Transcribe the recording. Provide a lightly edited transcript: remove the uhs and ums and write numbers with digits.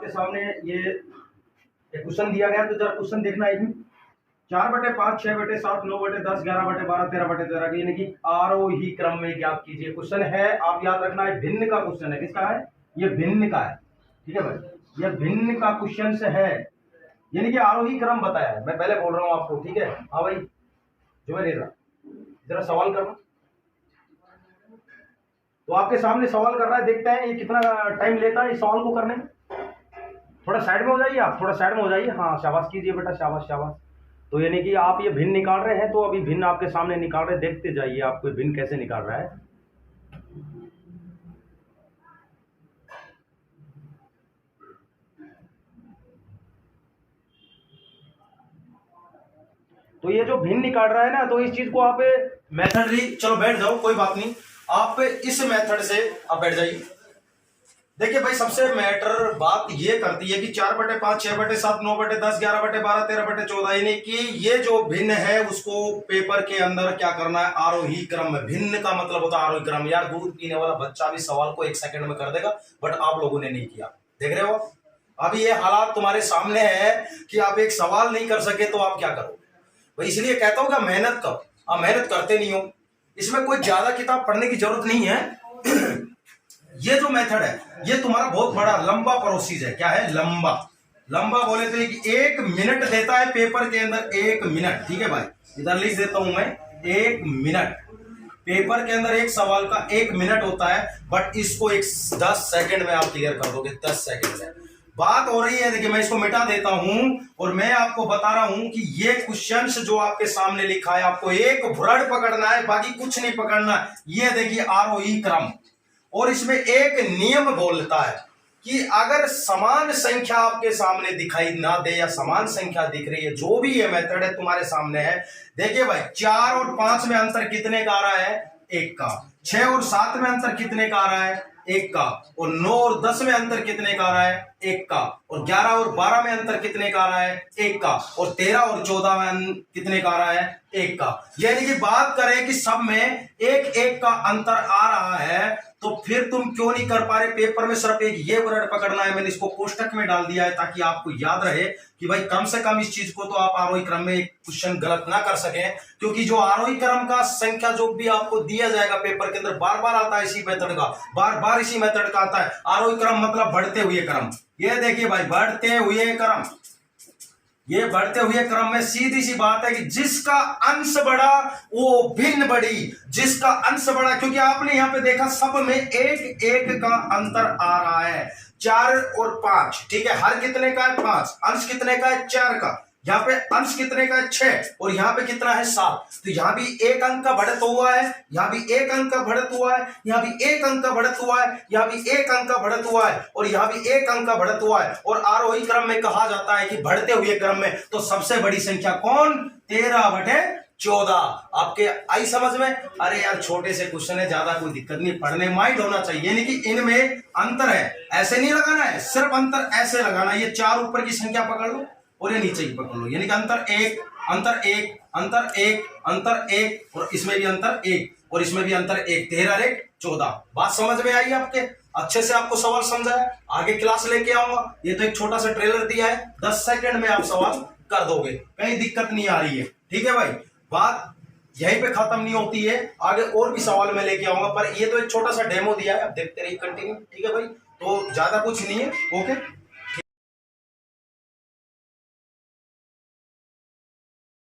आपके सामने ये एक क्वेश्चन दिया गया, तो जरा क्वेश्चन देखना है। 4/5, 6/7, 9/10, 11/12, 13/13 यानी कि आरोही क्रम में ज्ञात कीजिए। क्वेश्चन है, आप याद रखना है भिन्न का क्वेश्चन है। किसका है? ये भिन्न का है। ठीक है भाई, ये भिन्न का क्वेश्चन है, यानी कि आरोही क्रम बताया है। मैं पहले बोल रहा हूं आपको, ठीक है? हाँ भाई, जो मैं दे रहा, जरा सवाल करना। तो आपके सामने सवाल कर रहा है, देखते हैं ये कितना टाइम लेता है इस सवाल को करने में। थोड़ा साइड में हो जाइए, आप थोड़ा साइड में हो जाइए। हाँ, शाबाश कीजिए बेटा, शाबाश शाबाश। तो यानी कि आप ये भिन्न निकाल रहे हैं, तो अभी भिन्न आपके सामने निकाल रहे, देखते जाइए आपको भिन्न कैसे निकाल रहा है। तो ये जो भिन्न निकाल रहा है ना, तो इस चीज को आप मेथड, चलो बैठ जाओ, कोई बात नहीं। आप इस मेथड से आप बैठ जाइए। देखिए भाई, सबसे मैटर बात ये करती है कि 4/5, 6/7, 9/10, 11/12, 13/14 यानी कि ये जो भिन्न है उसको पेपर के अंदर क्या करना है? आरोही क्रम में। भिन्न का मतलब होता है आरोही क्रम। यार, दूध पीने वाला बच्चा भी सवाल को 1 सेकंड में कर देगा, बट आप लोगों ने नहीं किया। देख रहे हो, अभी ये हालात तुम्हारे सामने है कि आप एक सवाल नहीं कर सके, तो आप क्या करोगे भाई? इसलिए कहता हूं कि मेहनत करो। आप मेहनत करते नहीं हो। इसमें कोई ज्यादा किताब पढ़ने की जरूरत नहीं है। ये जो मेथड है, ये तुम्हारा बहुत बड़ा लंबा प्रोसीज है। क्या है? लंबा बोले तो कि 1 मिनट देता है पेपर के अंदर। 1 मिनट, ठीक है भाई, इधर लिख देता हूं मैं, 1 मिनट। पेपर के अंदर एक सवाल का 1 मिनट होता है, बट इसको 10 सेकंड में आप क्लियर कर दोगे। 10 सेकंड में बात हो रही है। देखिए, मैं इसको मिटा देता हूं और मैं आपको बता रहा हूं कि ये क्वेश्चन जो आपके सामने लिखा है, आपको एक वर्ड पकड़ना है, बाकी कुछ नहीं पकड़ना। ये देखिए आरोही क्रम, और इसमें एक नियम बोलता है कि अगर समान संख्या आपके सामने दिखाई ना दे या समान संख्या दिख रही है, जो भी ये मेथड है तुम्हारे सामने है। देखिए भाई, 4 और 5 में अंतर कितने का आ रहा है? 1 का। 6 और 7 में अंतर कितने का आ रहा है? 1 का। और 9 और 10 में अंतर कितने का आ रहा है? 1 का। और 11 और 12 में अंतर कितने का आ रहा है? 1 का। और 13 और 14 में कितने का आ रहा है? 1 का। यानी कि बात करें कि सब में 1-1 का अंतर आ रहा है, तो फिर तुम क्यों नहीं कर पा रहे? पेपर में सिर्फ एक ये वर्ड पकड़ना है। मैंने इसको कोष्टक में डाल दिया है ताकि आपको याद रहे कि भाई कम से कम इस चीज को तो आप आरोही क्रम में एक क्वेश्चन गलत ना कर सके। क्योंकि जो आरोही क्रम का संख्या जो भी आपको दिया जाएगा पेपर के अंदर, बार बार आता है इसी मेथड का, बार बार इसी मेथड का आता है। आरोही क्रम मतलब बढ़ते हुए क्रम। ये देखिए भाई, बढ़ते हुए क्रम। ये बढ़ते हुए क्रम में सीधी सी बात है कि जिसका अंश बड़ा वो भिन्न बड़ी। जिसका अंश बड़ा, क्योंकि आपने यहां पे देखा सब में 1-1 का अंतर आ रहा है। 4 और 5, ठीक है, हर कितने का है? 5। अंश कितने का है? 4 का। यहाँ पे अंश कितने का है? 6। और यहाँ पे कितना है? 7। तो यहाँ भी 1 अंक का बढ़त हुआ है, यहाँ भी 1 अंक का बढ़त हुआ है, यहाँ भी 1 अंक का बढ़त हुआ है, यहाँ भी 1 अंक का बढ़त हुआ है, और यहाँ भी 1 अंक का बढ़त हुआ है। और आरोही क्रम में कहा जाता है कि बढ़ते हुए क्रम में तो सबसे बड़ी संख्या कौन? 13/14। आपके आई समझ में? अरे यार, छोटे से क्वेश्चन है, ज्यादा कोई दिक्कत नहीं, पढ़ने माइंड होना चाहिए। यानी कि इनमें अंतर है, ऐसे नहीं लगाना है, सिर्फ अंतर ऐसे लगाना है। ये 4 ऊपर की संख्या पकड़ लो और ये नीचे की पकड़ लो, यानी कि अंतर 1, अंतर 1, अंतर 1, अंतर 1, और इसमें भी अंतर 1, और इसमें भी अंतर 1। 13-14। बात समझ में आई आपके? अच्छे से आपको सवाल समझाया, आगे क्लास लेके आऊंगा। ये तो एक छोटा सा ट्रेलर दिया है, 10 सेकंड में आप सवाल कर दोगे, कहीं दिक्कत नहीं आ रही है। ठीक है भाई, बात यहीं पे खत्म नहीं होती है, आगे और भी सवाल मैं लेके आऊंगा, पर ये तो एक छोटा सा डेमो दिया है, अब देखते रहिए कंटिन्यू। ठीक है भाई, तो ज्यादा कुछ नहीं है। ओके।